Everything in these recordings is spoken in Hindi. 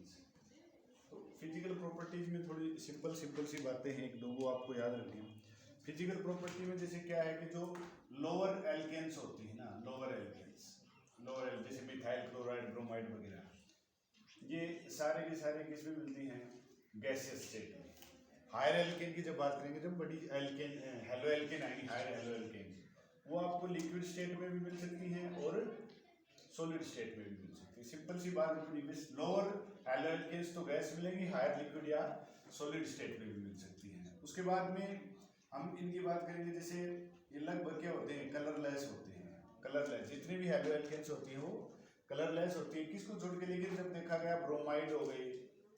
एल्केन्स। तो फिजिकल प्रॉपर्टीज में थोड़ी सिंपल सी बातें हैं, एक दो वो आपको याद रखनी है। फिजिकल प्रॉपर्टी में जैसे क्या है कि जो लोअर एल्केन्स होती है ना, लोअर एल्केन्स, जैसे मिथाइल क्लोराइड, ब्रोमाइड वगैरह, ये सारे के सारे किस में मिलती हैं? गैसियस स्टेट में। हायर एल्केन की जब बात करेंगे, जब बड़ी एल्केन हेलो एल्केन आएंगी, हायर हेलो एल्केन, वो आपको लिक्विड स्टेट में भी मिल सकती हैं और सॉलिड स्टेट में भी मिल सकती है। सिंपल सी बात अपनी, लोअर हेलो एल्केन्स तो गैस मिलेंगी, हायर लिक्विड या सॉलिड स्टेट में भी मिल सकती हैं। उसके बाद में हम इनकी बात करेंगे, जैसे ये लगभग क्या होते हैं? कलरलेस होते हैं। कलरलेस जितनी भी हेलो एल्केन्स होती हैं वो कलरलेस होती है, किसको छोड़ के? लेकिन जब देखा गया ब्रोमाइड हो गई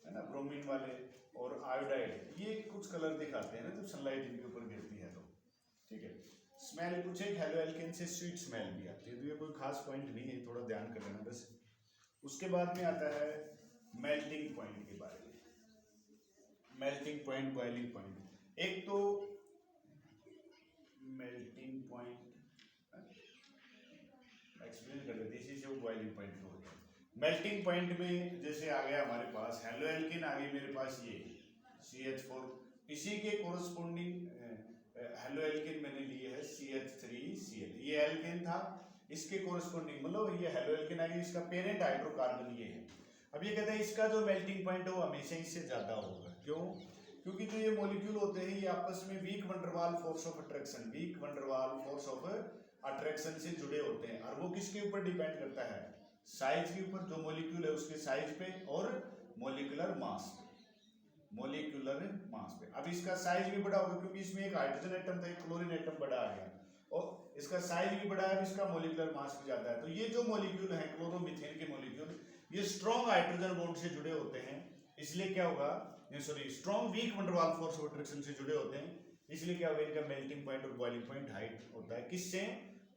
है ना, ब्रोमीन वाले और आयोडाइड, ये कुछ कलर दिखाते हैं ना जब सनलाइट इनके ऊपर गिरती है तो, ठीक है। स्मेल, कुछ एक हेलो एल्केन से स्वीट स्मेल भी आती है, तो ये कोई खास पॉइंट नहीं है, थोड़ा ध्यान कर लेना बस। उसके बाद में आता है मेल्टिंग पॉइंट के बारे में। Melting point, boiling point. एक तो मेल्टिंग पॉइंट एक्सप्लेन कर देते, इसी से वो बॉइलिंग पॉइंट हो गया। मेल्टिंग पॉइंट में जैसे आ गया हमारे पास हेलो एल्केन, आ गई मेरे पास ये CH4, इसी के कोरस्पोंडिंग हेलो एल्केन मैंने लिए है CH3Cl, ये एल्केन था, इसके कोरस्पोंडिंग मतलब ये हेलो एल्केन आ गई, इसका पेरेंट हाइड्रोकार्बन ये है। अब ये कहते हैं इसका जो मेल्टिंग पॉइंट है वो हमेशा इससे ज्यादा होगा। क्यों? क्योंकि जो ये मॉलिक्यूल होते हैं ये आपस में weak van der Waals force of attraction, weak van der Waals force of attraction से जुड़े होते हैं। और वो किसके ऊपर डिपेंड करता है? साइज के ऊपर, जो मॉलिक्यूल है उसके साइज पे और मॉलिक्यूलर मास पे, मॉलिक्यूलर मास पे। अब इसका साइज भी बड़ा होगा क्योंकि इसमें एक हाइड्रोजन एटम था, एक क्लोरीन एटम बड़ा आ गया, और इसका साइज भी बड़ा है, इसका मॉलिक्यूलर मास भी ज्यादा है। तो ये जो मॉलिक्यूल है क्लोरोमीथेन के मॉलिक्यूल, ये स्ट्रॉन्ग हाइड्रोजन बॉन्ड से जुड़े होते हैं, इसलिए क्या होगा, sorry strong weak van der Waals force of attraction से जुड़े होते हैं, इसलिए क्या होगा, इनका मेल्टिंग पॉइंट और बॉइलिंग पॉइंट हाइट होता है। किससे?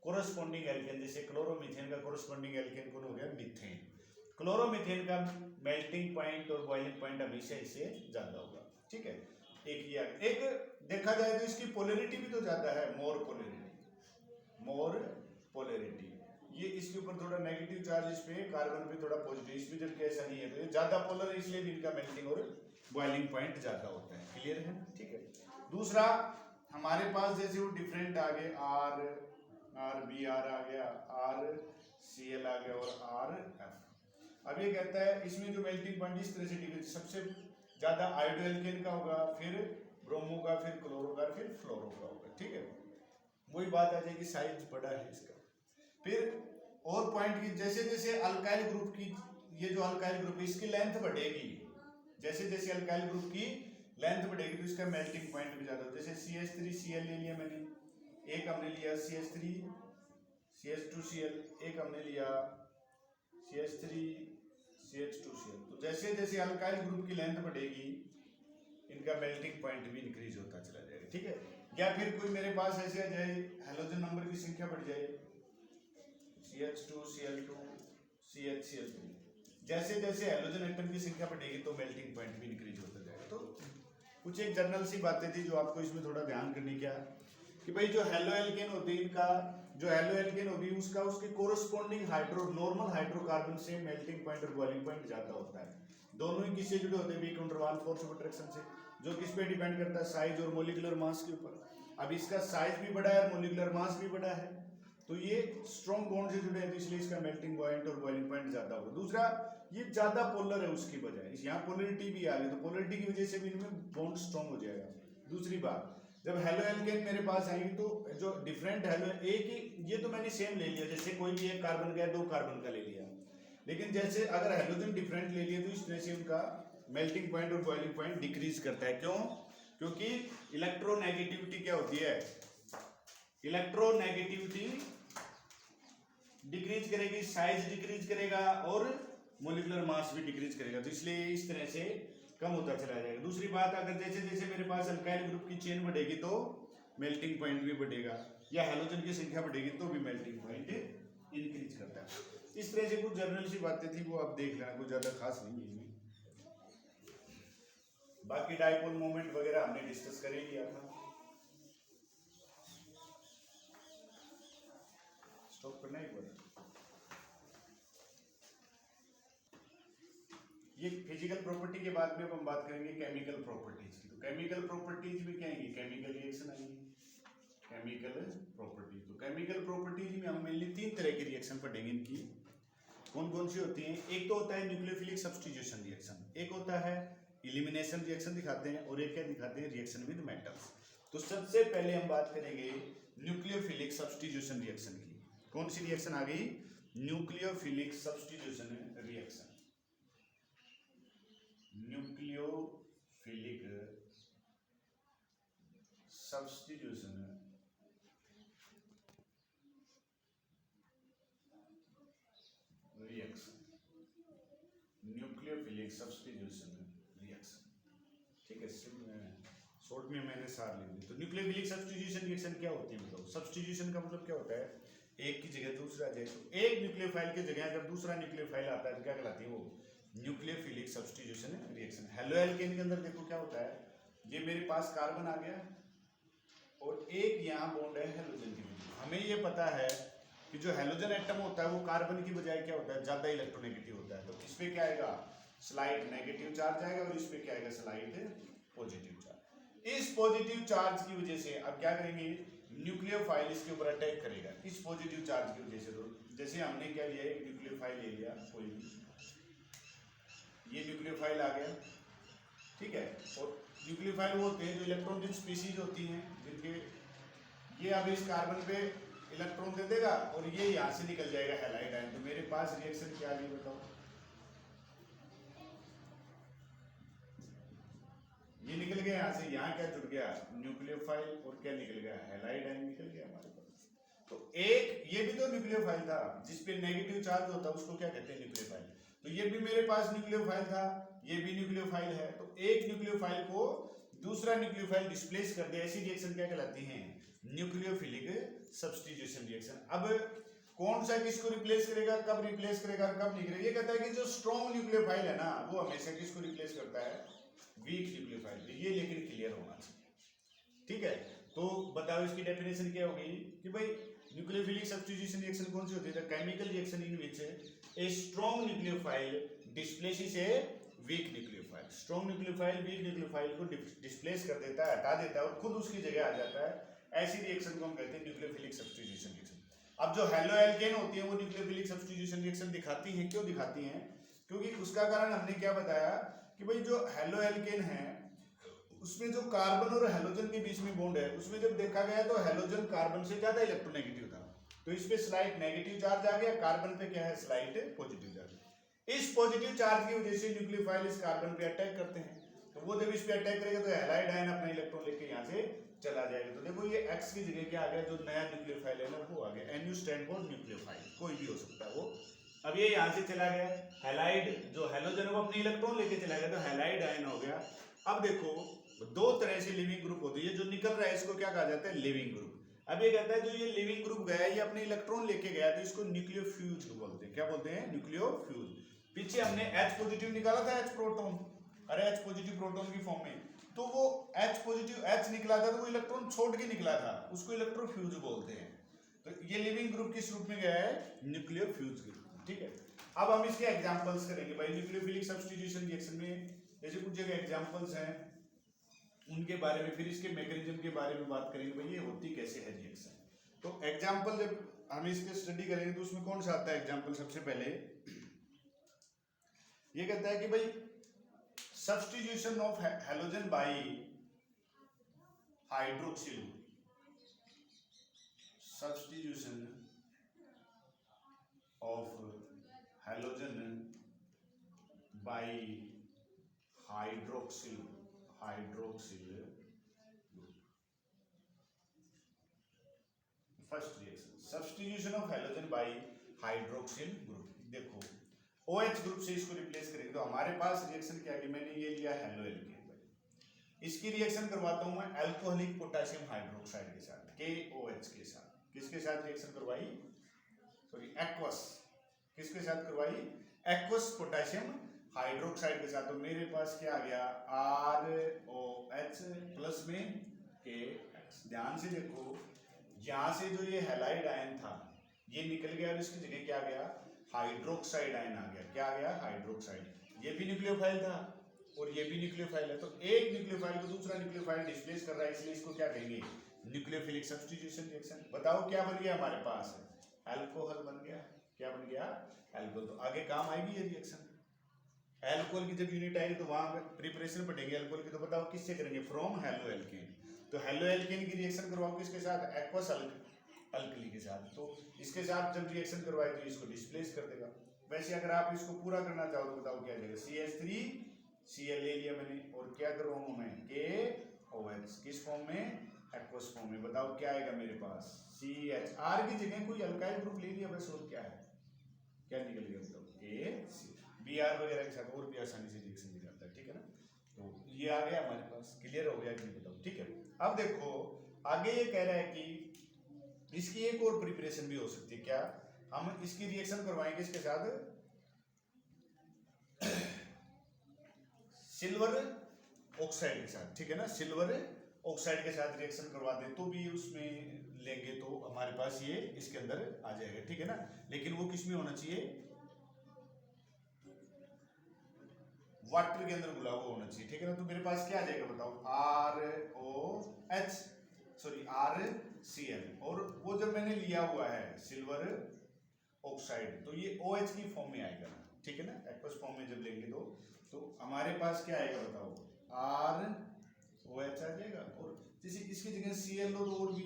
Corresponding alkane. जैसे क्लोरोमीथेन का कोरोस्पोंडिंग एल्केन कौन हो गया? मीथेन। क्लोरोमीथेन का मेल्टिंग पॉइंट और बॉइलिंग पॉइंट हमेशा इससे ज्यादा होगा, ठीक है। एक देखा जाए तो इसकी पोलैरिटी भी तो ज्यादा है, मोर पोलैरिटी। ये इसके ऊपर थोड़ा नेगेटिव चार्ज, इस पे कार्बन पे थोड़ा पॉजिटिव, इसमें जबकि ऐसा नहीं है, तो ये ज्यादा पोलर है, इसलिए भी इनका मेल्टिंग और बॉइलिंग पॉइंट ज्यादा होता है। क्लियर है? ठीक है। दूसरा हमारे पास जैसे वो डिफरेंट आ गए, RBr आ गया, RCl आ गया और RF। अब ये कहता है इसमें जो मेल्टिंग पॉइंट इस तरह से डिग्री, सबसे ज्यादा आयोडो एल्केन का होगा, फिर ब्रोमो का, फिर क्लोरो का, फिर फ्लोरो का होगा, ठीक है। वही बात आ जाएगी, साइज बड़ा है इसका। फिर और पॉइंट की, जैसे जैसे अल्काइल ग्रुप की, ये जो अल्काइल ग्रुप है इसकी लेंथ बढ़ेगी, जैसे जैसे अल्काइल ग्रुप की लेंथ बढ़ेगी तो इसका मेल्टिंग पॉइंट भी ज्यादा होता है। जैसे CH3Cl ले लिया मैंने, एक हमने लिया CH3 CH2Cl, एक हमने लिया CH3 CH2Cl। तो जैसे जैसे अल्काइल ग्रुप की लेंथ बढ़ेगी इनका मेल्टिंग पॉइंट भी इंक्रीज होता चला जाएगा, ठीक है। या फिर कोई मेरे पास ऐसे आ जाए, हेलोजन नंबर की संख्या बढ़ जाए, CH2Cl2 CHCl3, जैसे जैसे हेलोजन एटम की संख्या बढ़ेगी तो मेल्टिंग पॉइंट भी इंक्रीज होता जाएगा। तो कुछ एक जनरल सी बातें थी जो आपको इसमें थोड़ा ध्यान करने की, कि भाई जो हेलो एल्केन होती है, इनका जो हेलो एल्केन होगी उसका उसके कोरोस्पोंडिंग नॉर्मल हाइड्रोकार्बन से मेल्टिंग पॉइंट और बॉइलिंग पॉइंट ज्यादा होता है। दोनों ही किससे जुड़े होते हैं? Weak van der Waals force of attraction से, जो किस पे डिपेंड करता है? साइज और मॉलिक्यूलर मास के ऊपर। अब इसका साइज भी बड़ा है और मॉलिक्यूलर मास भी बड़ा है, तो ये स्ट्रॉन्ग बॉन्ड से जुड़े हैं, तो इसलिए इसका मेल्टिंग पॉइंट और बॉइलिंग पॉइंट ज्यादा होगा। दूसरा, ये ज्यादा पोलर है उसकी बजाय, यहाँ पोलरिटी भी आ गई, तो पोलरिटी की वजह से भी इनमें बॉन्ड स्ट्रॉन्ग हो जाएगा। दूसरी बात, जब हेलो एल्केन मेरे पास आएंगे तो जो डिफरेंट हेलो, एक ही, ये तो मैंने सेम ले लिया, जैसे कोई भी एक कार्बन का है, दो कार्बन का ले लिया, लेकिन जैसे अगर हेलोजन डिफरेंट ले लिया तो इस तरह से उनका मेल्टिंग पॉइंट और बॉइलिंग पॉइंट डिक्रीज करता है। क्यों? क्योंकि इलेक्ट्रोनेगेटिविटी क्या होती है? इलेक्ट्रोनेगेटिविटी डिक्रीज करेगी, साइज डिक्रीज करेगा और मोलिकुलर मास भी डिक्रीज करेगा, तो इसलिए इस तरह से कम होता चला जाएगा। दूसरी बात, अगर जैसे जैसे मेरे पास अल्काइल ग्रुप की चेन बढ़ेगी तो मेल्टिंग पॉइंट भी बढ़ेगा, या हेलोजन की संख्या बढ़ेगी तो भी मेल्टिंग पॉइंट इंक्रीज करता है। इस तरह से कुछ जनरल सी बातें थी, वो आप देख लेना, कुछ ज्यादा खास नहीं है इसमें। बाकी डाइपोल मोमेंट वगैरह हमने डिस्कस कर ही लिया था। स्टॉप करना ही पड़ा। ये फिजिकल प्रॉपर्टी के बाद में अब हम बात करेंगे केमिकल प्रॉपर्टीज की। तो केमिकल प्रॉपर्टीज में क्या आएंगी, केमिकल रिएक्शन आएंगी, केमिकल प्रॉपर्टी। तो केमिकल प्रॉपर्टीज में हम मेनली 3 तरह की रिएक्शन पढ़ेंगे। इनकी कौन कौन सी होती हैं? एक तो होता है न्यूक्लियोफिलिक सब्स्टिट्यूशन रिएक्शन, एक होता है इलिमिनेशन रिएक्शन दिखाते हैं, और एक क्या दिखाते हैं, रिएक्शन विद मेटल्स। तो सबसे पहले हम बात करेंगे न्यूक्लियोफिलिक सब्स्टिट्यूशन रिएक्शन की। कौन सी रिएक्शन आ गई? Nucleophilic substitution reaction. Nucleophilic substitution reaction, nucleophilic substitution reaction, ठीक है। शॉर्ट में मैंने सार लिख दी। तो न्यूक्लियोफिलिक सब्स्टिट्यूशन रिएक्शन क्या होती है? मतलब सब्स्टिट्यूशन का मतलब क्या होता है? एक की जगह दूसरा जाए। तो एक न्यूक्लियोफाइल की जगह अगर दूसरा न्यूक्लियोफाइल आता है तो क्या कहलाती है वो? Nucleophilic substitution reaction. हेलोएल्केन के अंदर देखो क्या होता है, ये मेरे पास कार्बन आ गया और एक यहाँ बॉन्ड है हेलोजन की वजह। हमें ये पता है कि जो हेलोजन एटम होता है वो कार्बन की बजाय क्या होता है, ज्यादा इलेक्ट्रोनेगेटिव होता है। तो इस पे क्या आएगा? स्लाइड नेगेटिव चार्ज आएगा, और इस पे क्या आएगा? Slide positive charge. इस पॉजिटिव चार्ज की वजह से अब क्या करेंगे, न्यूक्लियोफाइल इसके ऊपर अटैक करेगा इस पॉजिटिव चार्ज की वजह से। तो जैसे हमने क्या लिया, एक न्यूक्लियोफाइल ले लिया कोई भी, ये न्यूक्लियोफाइल आ गया, ठीक है। और न्यूक्लियोफाइल वो होते हैं जो इलेक्ट्रॉन रिच स्पीशीज होती हैं, जिनके ये अब इस कार्बन पे इलेक्ट्रॉन दे देगा और ये यहाँ से निकल जाएगा हैलाइड आयन। तो मेरे पास रिएक्शन क्या आ गई बताओ? ये निकल गया यहाँ से, यहाँ क्या जुड़ गया? न्यूक्लियोफाइल, और क्या निकल गया? हैलाइड आयन निकल गया हमारे पास। तो एक ये भी तो न्यूक्लियोफाइल था, जिसपे नेगेटिव चार्ज होता है उसको क्या कहते हैं? न्यूक्लियोफाइल। तो ये भी मेरे पास न्यूक्लियोफाइल था, ये भी न्यूक्लियोफाइल है। तो एक न्यूक्लियोफाइल को दूसरा न्यूक्लियोफाइल डिस्प्लेस कर दे, ऐसी रिएक्शन क्या कहलाती है? Nucleophilic substitution reaction. अब कौन सा किसको रिप्लेस करेगा, कब रिप्लेस करेगा, कब नहीं करेगा? ये कहता है कि जो स्ट्रॉन्ग न्यूक्लियोफाइल है ना, वो हमेशा किसको रिप्लेस करता है? Weak nucleophile. ये लेकिन क्लियर होना चाहिए, ठीक है। तो बताओ इसकी डेफिनेशन क्या होगी कि भाई न्यूक्लियोफिलिक सब्स्टिट्यूशन रिएक्शन कौन सी होती है? Chemical reaction in which a strong nucleophile displaces a weak nucleophile. Strong nucleophile weak nucleophile को डिस्प्लेस कर देता है, हटा देता है और खुद उसकी जगह आ जाता है। ऐसी रिएक्शन को हम कहते हैं न्यूक्लियोफिलिक सब्स्टिट्यूशन रिएक्शन। अब जो हेलोएल्केन होती है वो न्यूक्लियोफिलिक सब्स्टिट्यूशन रिएक्शन दिखाती हैं। क्यों दिखाती हैं? क्योंकि उसका कारण हमने क्या बताया कि भाई जो हेलोएल्केन है उसमें जो कार्बन और हेलोजन के बीच में बॉन्ड है, उसमें जब देखा गया तो हेलोजन कार्बन से ज्यादा इलेक्ट्रोनेगेटिव था। तो इस पे स्लाइड नेगेटिव चार्ज आ गया, कार्बन पे क्या है? Slide positive charge. इस पॉजिटिव चार्ज की वजह से न्यूक्लियोफाइल इस कार्बन पे अटैक करते हैं। तो वो जब इस पे अटैक करेगा तो हैलाइड आयन अपना इलेक्ट्रॉन लेके यहाँ से चला जाएगा। तो देखो ये X की जगह क्या आ गया? जो नया न्यूक्लियोफाइल है ना वो आ गया। NU स्टैंड फॉर न्यूक्लियोफाइल, कोई भी हो सकता है वो। अब ये यहाँ से चला गया, हैलाइड जो हेलोजन वो अपने इलेक्ट्रॉन लेके चला गया, तो हैलाइड आयन हो गया। अब देखो दो तरह से लिविंग ग्रुप होती है, जो निकल रहा है इसको क्या कहा जाता है? Leaving group. अब ये कहता है जो ये लिविंग ग्रुप गया, ये अपने इलेक्ट्रॉन लेके गया, तो इसको न्यूक्लियोफ्यूज बोलते हैं। क्या बोलते हैं? न्यूक्लियोफ्यूज। पीछे हमने H पॉजिटिव निकाला था, H प्रोटॉन, अरे H पॉजिटिव प्रोटॉन की फॉर्म में, तो वो H पॉजिटिव H निकला था, तो वो इलेक्ट्रॉन छोड़ के निकला था, उसको इलेक्ट्रोफ्यूज बोलते हैं। तो ये लिविंग ग्रुप किस रूप में गया है? न्यूक्लियोफ्यूज के रूप में, ठीक है। अब हम इसके एग्जांपल्स करेंगे भाई न्यूक्लियोफिलिक सब्स्टिट्यूशन रिएक्शन में। जैसे कुछ जगह एग्जांपल्स हैं उनके बारे में, फिर इसके मैकेनिज्म के बारे में बात करेंगे भाई ये होती कैसे है रिएक्शन। तो एग्जांपल जब हम इसके स्टडी करेंगे तो उसमें कौन सा आता है एग्जांपल? सबसे पहले ये कहता है कि भाई substitution of halogen by hydroxyl, substitution of halogen by hydroxyl, first reaction substitution of halogen by hydroxyl group. देखो OH ग्रुप से इसको रिप्लेस करेंगे तो हमारे पास रिएक्शन क्या है? मैंने ये लिया हेलोएल्केन, इसकी रिएक्शन करवाता हूं मैं अल्कोहलिक पोटेशियम हाइड्रोक्साइड के साथ, KOH के साथ। किसके साथ रिएक्शन करवाई? सॉरी एक्वस, किसके साथ करवाई? एक्वस पोटेशियम हाइड्रोक्साइड के साथ। तो मेरे पास क्या आ गया? ROH प्लस में KX। ध्यान से देखो, यहां से जो ये हैलाइड आयन था ये निकल गया और इसकी जगह क्या आ गया? हाइड्रोक्साइड आयन आ गया। क्या आ गया? हाइड्रोक्साइड। ये भी न्यूक्लियोफाइल था और ये भी न्यूक्लियोफाइल है, तो एक न्यूक्लियोफाइल को दूसरा न्यूक्लियोफाइल डिस्प्लेस कर रहा है, इसलिए इसको क्या कहेंगे? Nucleophilic substitution reaction. बताओ क्या बन गया हमारे पास? अल्कोहल बन गया। क्या बन गया? अल्कोहल। तो आगे काम आएगी ये रिएक्शन। अल्कोहल की जब यूनिट आएगी तो वहां प्रिपरेशन पढ़ेंगे अल्कोहल की, तो बताओ किससे करेंगे? From halo alkane. तो हेलो एल्केन की रिएक्शन करवाओ किसके साथ? एक्वस अल्कली के साथ। तो इसके साथ जब रिएक्शन करवाए तो इसको डिस्प्लेस कर देगा। वैसे अगर आप इसको पूरा करना चाहो तो बताओ क्या जाएगा? CH3Cl ले लिया मैंने, और क्या करवाऊंगा मैं? KOH। किस फॉर्म में? एक्वस फॉर्म में। बताओ क्या आएगा मेरे पास? CHR की जगह कोई अल्काइल ग्रुप ले लिया बस, और क्या है? क्या निकल गया? बताओ BR वगैरह के साथ और भी आसानी से रिएक्शन हो जाता है, ठीक है ना? तो ये आ गया हमारे पास। क्लियर हो गया कि नहीं? बताओ, ठीक है। अब देखो आगे ये कह रहा है कि इसकी एक और प्रिपरेशन भी हो सकती है। क्या? हम इसकी रिएक्शन करवाएंगे इसके साथ सिल्वर ऑक्साइड के साथ, ठीक है ना? सिल्वर ऑक्साइड के साथ रिएक्शन करवा दे तो भी उसमें लेंगे तो हमारे पास ये इसके अंदर आ जाएगा, ठीक है ना? लेकिन वो किस में होना चाहिए? वाटर के अंदर घुला हुआ होना चाहिए, ठीक है ना? तो मेरे पास क्या आ जाएगा बताओ? RCl। और वो जब मैंने लिया हुआ है सिल्वर ऑक्साइड, तो ये OH की फॉर्म में आएगा, ठीक है ना? एक्वस फॉर्म में जब लेंगे तो हमारे पास क्या आएगा बताओ? ROH आ जाएगा। और जैसे इसकी जगह Cl लो तो और भी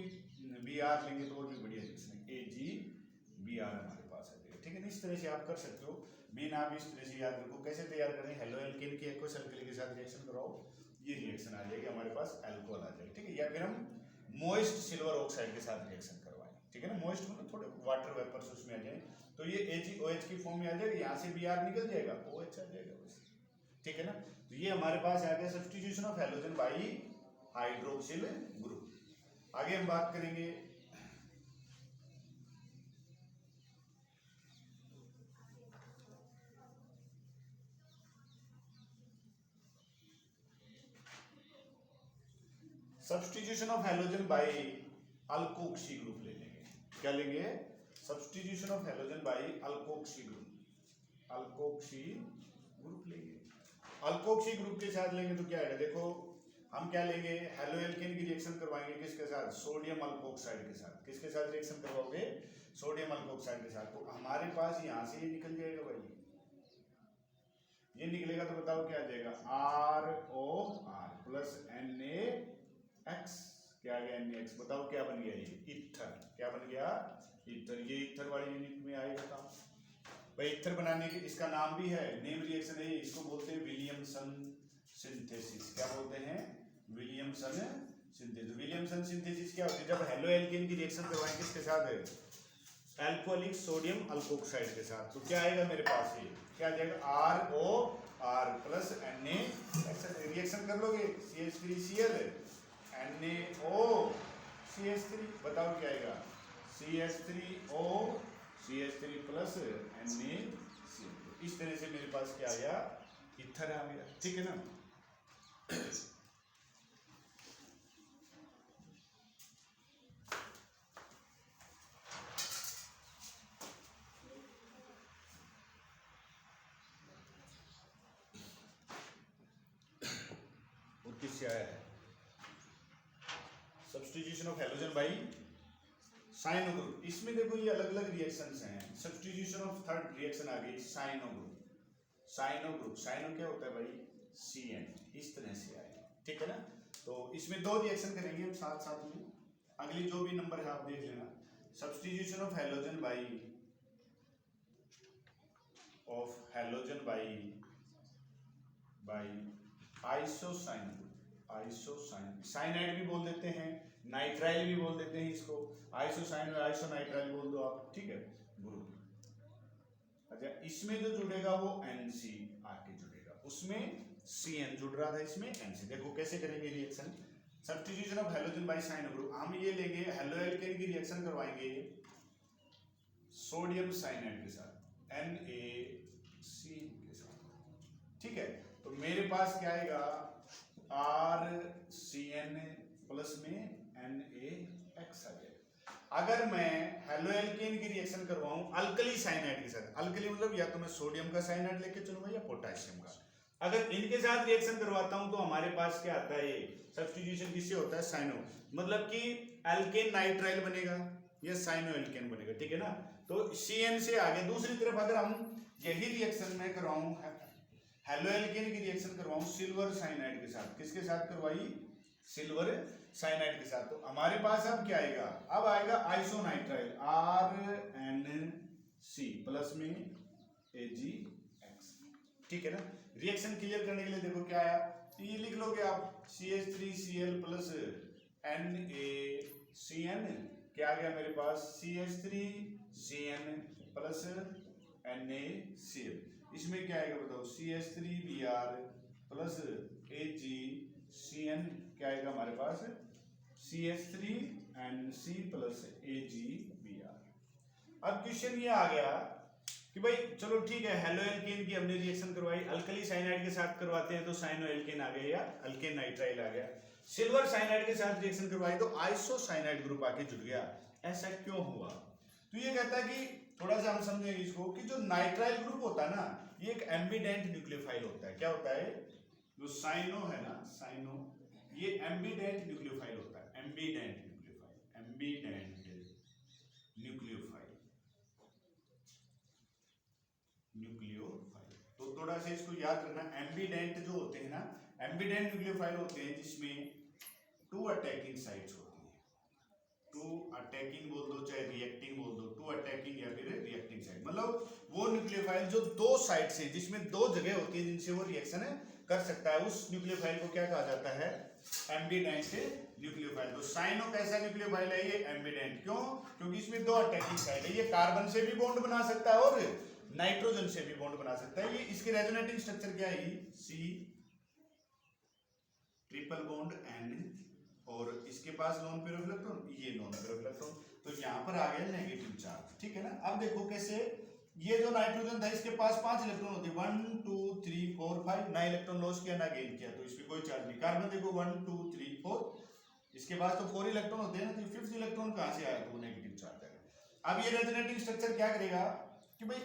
Br लेंगे तो और भी बढ़िया रिएक्शन है, AgBr हमारे पास आ जाएगा, ठीक है ना? इस तरह से आप कर सकते हो। मेन आप इस तरह से याद रखो कैसे तैयार करें। हेलो एल्केन की एक्वस अल्कली के साथ रिएक्शन कराओ, ये रिएक्शन आ जाएगी हमारे पास, अल्कोहल आ जाएगा, ठीक है? या फिर हम मोइस्ट सिल्वर ऑक्साइड के साथ रिएक्शन करवाएं, ठीक है ना? मोइस्ट मतलब थोड़े वाटर वेपर्स उसमें आ जाए तो ये AgOH की फॉर्म में आ जाएगा। यहाँ से Br निकल जाएगा, OH आ जाएगा बस, ठीक है ना? तो ये हमारे पास आ गया substitution of halogen by hydroxyl group. आगे हम बात करेंगे substitution of halogen by alkoxy group ले लेंगे। क्या लेंगे? Substitution of halogen by alkoxy group. Alkoxy group लेंगे। अल्कोक्सी ग्रुप के साथ लेंगे तो क्या आएगा? देखो हम क्या लेंगे? हेलो एल्केन की रिएक्शन करवाएंगे किसके साथ? सोडियम अल्कोक्साइड के साथ। किसके साथ रिएक्शन करवाओगे? सोडियम अल्कोक्साइड के साथ। तो हमारे पास यहाँ से ये निकल जाएगा भाई, ये निकलेगा तो बताओ क्या आ जाएगा? ROR plus NaX। क्या आ गया? NaX। बताओ क्या बन गया? ये ईथर। क्या बन गया? ईथर। ये ईथर वाली यूनिट में आएगा काम भाई। ईथर बनाने के इसका नाम भी है, नेम रिएक्शन है, इसको बोलते हैं विलियमसन सिंथेसिस। क्या बोलते हैं? Williamson synthesis. विलियमसन सिंथेसिस क्या होती है? जब हेलो एल्केन की रिएक्शन करवाएंगे किसके साथ? अल्कोहलिक सोडियम अल्कोक्साइड के साथ। तो क्या आएगा मेरे पास? ये क्या आ जाएगा? ROR plus Na। रिएक्शन कर लोगे CH3Cl NaOCH3। बताओ क्या आएगा? CH3O CH3 plus NaCl। इस तरह से मेरे पास क्या आया? ईथर आ गया, ठीक है ना? और किससे आया है? Substitution of halogen by cyano group. इसमें देखो ये अलग अलग रिएक्शंस हैं। सब्स्टिट्यूशन ऑफ थर्ड रिएक्शन आ गई cyano group. Cyano group, cyano क्या होता है भाई? Cn। इस तरह से आएगा, ठीक है ना? तो इसमें दो रिएक्शन करेंगे हम साथ साथ में। अगली जो भी नंबर है आप देख लेना। Substitution of halogen by isocyanide. Cyanide भी बोल देते हैं, नाइट्राइल भी बोल देते हैं इसको। आइसोसाइन और आइसोनाइट्राइल बोल दो आप, ठीक है? ग्रुप। अच्छा, इसमें जो जुड़ेगा वो NC आके जुड़ेगा, उसमें Cn जुड़ रहा था, इसमें NC। देखो कैसे करेंगे reaction. Substitution of halogen by cyano group. हम ये लेंगे हेलो एल्केन की रिएक्शन करवाएंगे सोडियम साइनाइड के साथ, NaC के साथ, ठीक है? तो मेरे पास क्या आएगा? RCN प्लस में NaX आ जाएगा। अगर मैं हेलोएल्केन की रिएक्शन करवाऊं अल्कली साइनाइड के साथ, अल्कली मतलब या तो मैं सोडियम का साइनाइड लेके चलूंगा या पोटेशियम का, अगर इनके साथ रिएक्शन करवाता हूं तो हमारे पास क्या आता है, ये सब्स्टिट्यूशन किससे होता है, साइनो, मतलब कि एल्केन नाइट्राइल बनेगा या साइनो एल्केन बनेगा, ठीक है ना। तो CN से आगे दूसरी तरफ अगर हम यही रिएक्शन में करवाऊं, हेलोएल्केन की रिएक्शन करवाऊं सिल्वर साइनाइड के साथ, किसके साथ करवाई, सिल्वर साइनाइड के साथ, तो हमारे पास अब क्या आएगा, अब आएगा आइसोनाइट्राइल RNC प्लस में AgX, ठीक है ना। रिएक्शन क्लियर करने के लिए देखो क्या आया, ये लिख लोगे आप CH3Cl प्लस NaCN, क्या आ गया मेरे पास CH3CN प्लस NaCl, इसमें क्या आएगा बताओ CH3Br प्लस AgCN, क्या आएगा हमारे पास CH3NC प्लस AgBr। अब क्वेश्चन ये आ गया कि भाई चलो ठीक है, हेलोएल्केन की हमने रिएक्शन करवाई, अल्कली साइनाइड के साथ करवाते हैं तो साइनोएल्केन आ गया या अल्केन नाइट्राइल आ गया, सिल्वर साइनाइड के साथ रिएक्शन करवाई तो आइसोसाइनाइड ग्रुप आके जुड़ गया, ऐसा क्यों हुआ। तो ये कहता है कि थोड़ा सा हम समझेंगे इसको कि जो नाइट्राइल ग्रुप होता है ना, ये एक एम्बिडेंट न्यूक्लियोफाइल होता है, क्या होता है, जो साइनो है ना, साइनो ये एम्बिडेंट न्यूक्लियोफाइल होता है, ambient nucleophile, ambient nucleophile, nucleophile, तो थोड़ा सा इसको याद रखना, एम्बिडेंट जो होते हैं ना, एम्बिडेंट न्यूक्लियोफाइल होते हैं जिसमें टू अटैकिंग साइट्स होती हैं, टू अटैकिंग बोल दो चाहे रिएक्टिंग बोल दो, टू अटैकिंग या फिर रिएक्टिंग साइट, मतलब वो न्यूक्लियोफाइल जो दो साइट्स हैं जिसमें दो जगह होती है जिनसे वो रिएक्शन कर सकता है, उस न्यूक्लियोफाइल को क्या कहा जाता है, एम्बिडेंट न्यूक्लियोफाइल। तो साइनो कैसा न्यूक्लियोफाइल है, ये एम्बिडेंट, क्यों, क्योंकि इसमें दो अटैकिंग साइट है, ये कार्बन से भी बॉन्ड बना सकता है और नाइट्रोजन से भी बॉन्ड बना सकता है। ये इसके रेजोनेटिंग स्ट्रक्चर क्या है, C ट्रिपल बॉन्ड N, और इसके पास लोन पेयर ऑफ इलेक्ट्रॉन, ये लोन पेयर ऑफ इलेक्ट्रॉन, तो यहाँ पर आ गया नेगेटिव चार्ज, ठीक है ना। अब देखो कैसे, ये जो नाइट्रोजन था इसके पास 5 इलेक्ट्रॉन होते हैं, 1 2 3 4 5, ना इलेक्ट्रॉन लॉस किया ना गेन किया, तो इसमें कोई चार्ज नहीं। कार्बन देखो 1 2 3 4, इसके पास तो 4 इलेक्ट्रॉन होते हैं ना, तो 5th इलेक्ट्रॉन कहाँ से आया, तो वो नेगेटिव चार्ज आएगा। अब ये रेजोनेटिंग स्ट्रक्चर क्या करेगा कि भाई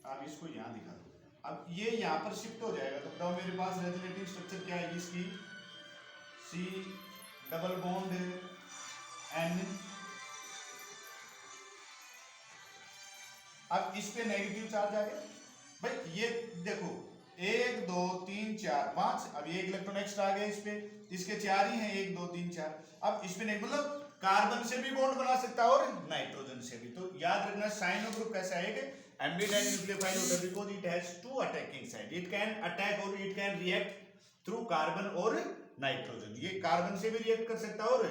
आप इसको यहाँ दिखा दो, अब ये यहाँ पर शिफ्ट हो जाएगा, तो बताओ मेरे पास रेजोनेटिंग स्ट्रक्चर क्या है इसकी, C डबल बॉन्ड N, अब इस पे नेगेटिव चार्ज आ गया, भाई ये देखो 1 2 3 4 5, अब ये एक इलेक्ट्रॉन एक्स्ट्रा आ गया इस पे, इसके 4 ही हैं 1 2 3 4, अब इस पे नहीं, मतलब कार्बन से भी बॉन्ड बना सकता है और नाइट्रोजन से भी। तो याद रखना साइनो ग्रुप कैसा है कि एम्बिडेंट न्यूक्लियोफाइल होता है because it has two attacking side, it can attack और it can react through carbon और नाइट्रोजन, ये कार्बन से भी रिएक्ट कर सकता है और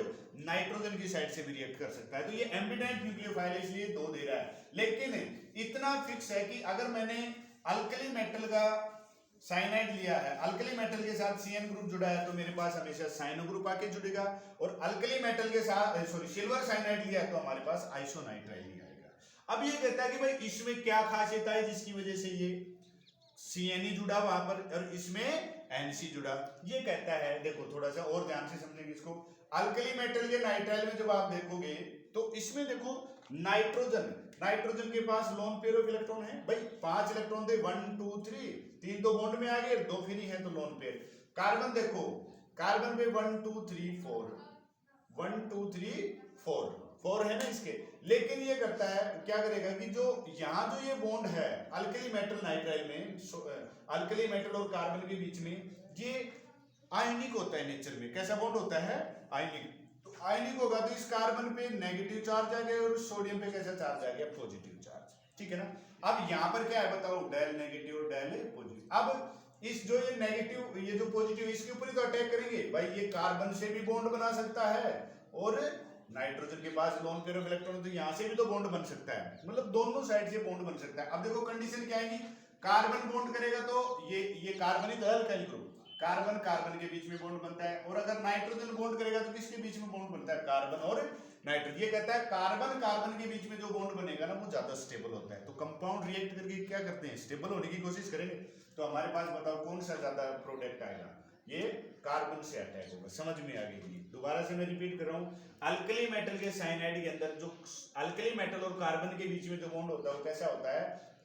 नाइट्रोजन की साइड से भी रिएक्ट कर सकता है। तो ये एम्बिडेंट न्यूक्लियोफाइल है इसलिए 2 दे रहा है, लेकिन इतना फिक्स है कि अगर मैंने अल्कली मेटल का साइनाइड लिया है, अल्कली मेटल के साथ CN ग्रुप जुड़ा है, तो मेरे पास हमेशा साइनो ग्रुप आके जुड़ेगा, और अल्कली मेटल के साथ सिल्वर साइनाइड लिया है तो हमारे पास आइसोनाइट्राइल ही आएगा। अब ये कहता है कि भाई इसमें क्या खासियत है जिसकी वजह से ये CN जुड़ा वहां पर और इसमें NC जुड़ा, ये कहता है, देखो थोड़ा सा और ध्यान से समझेंगे इसको, अल्कली मेटल के नाइट्राइल में जब आप देखोगे तो इसमें देखो नाइट्रोजन के पास लोन पेयर ऑफ इलेक्ट्रॉन है, भाई 5 इलेक्ट्रॉन थे 1 2 3, 3 तो बॉन्ड में आ गए, 2 फ्री है तो लोन पेयर। कार्बन देखो, कार्बन पे 1 2 3 4, 1 2 3 4 है ना इसके, लेकिन ये करता है क्या करेगा कि जो यहाँ जो ये बॉन्ड है अल्कली मेटल नाइट्राइल में, अल्कली मेटल और कार्बन के बीच में, ये आयनिक होता है नेचर में, कैसा बॉन्ड होता है, आयनिक। तो आयनिक होगा तो इस कार्बन पे नेगेटिव चार्ज आ गया और सोडियम पे कैसा चार्ज आ गया, पॉजिटिव चार्ज, ठीक है ना। अब यहाँ पर क्या है बताओ, डेल नेगेटिव और डेल पॉजिटिव। अब इस जो ये नेगेटिव ये जो पॉजिटिव इसके ऊपर ही तो अटैक करेंगे, भाई ये कार्बन से भी बॉन्ड बना सकता है और नाइट्रोजन के पास लोन पेयर ऑफ इलेक्ट्रॉन, तो यहाँ से भी तो बॉन्ड बन सकता है, मतलब दोनों साइड से बॉन्ड बन सकता है। अब देखो कंडीशन क्या आएगी, कार्बन बॉन्ड करेगा तो ये कार्बन ही तो है अल्काइल ग्रुप, कार्बन कार्बन के बीच में बॉन्ड बनता है, और अगर नाइट्रोजन बॉन्ड करेगा तो किसके बीच में बॉन्ड बनता है, कार्बन और नाइट्रोजन। ये कहता है कार्बन कार्बन के बीच में जो बॉन्ड बनेगा ना वो ज्यादा स्टेबल होता है, तो कंपाउंड रिएक्ट करके क्या करते हैं, स्टेबल होने की कोशिश करेंगे। तो हमारे पास बताओ कौन सा ज्यादा प्रोडक्ट आएगा, ये कार्बन से अटैक होगा। समझ में आ गई? दोबारा से मैं रिपीट कर रहा हूँ, अल्कली मेटल के साइनाइड के अंदर जो अल्कली मेटल और कार्बन के बीच में जो बॉन्ड होता है वो कैसा होता है?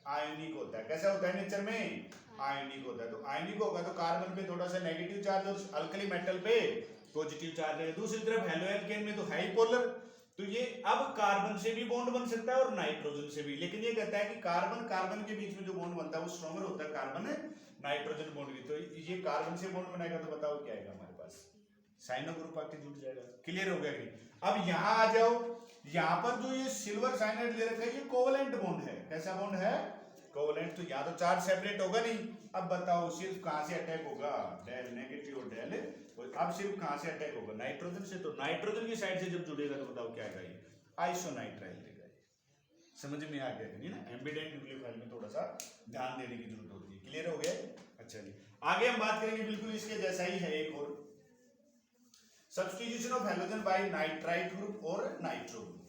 आयनिक होता है। कैसा होता है नेचर में? आयनिक होता है। तो आयनिक होगा तो कार्बन पे थोड़ा सा नेगेटिव चार्ज और अल्कली मेटल पे पॉजिटिव चार्ज है। दूसरी तरफ हेलोएल्केन में तो हाई पोलर, तो ये अब कार्बन से भी बॉन्ड बन सकता है और नाइट्रोजन से भी, लेकिन ये कहता है कि कार्बन कार्बन के बीच में जो बॉन्ड बनता है वो स्ट्रॉन्गर होता है कार्बन नाइट्रोजन बॉन्ड की। तो ये कार्बन से बॉन्ड बनाएगा तो बताओ क्या आएगा हमारे पास? साइनो ग्रुप आके जुड़ जाएगा। क्लियर हो गया कि नहीं? अब यहाँ आ जाओ, यहाँ पर जो ये सिल्वर साइनाइड ले रखा है ये कोवलेंट बॉन्ड है। कैसा बॉन्ड है? कोवलेंट। तो यहाँ तो चार्ज सेपरेट होगा नहीं। अब बताओ सिर्फ कहां से अटैक होगा? डेल नेगेटिव और डेल। अब सिर्फ कहां से अटैक होगा? नाइट्रोजन से। तो नाइट्रोजन की साइड से जब जुड़ेगा तो बताओ क्या आएगा? ये आइसोनाइट्राइल देगा। समझ में आ गया कि नहीं ना? एम्बेडेड न्यूक्लियोफाइल में थोड़ा सा ध्यान देने की जरूरत होती है। क्लियर हो गया? अच्छा जी, आगे हम बात करेंगे बिल्कुल इसके जैसा ही है एक और, substitution of halogen by nitrite group और नाइट्रो ग्रुप।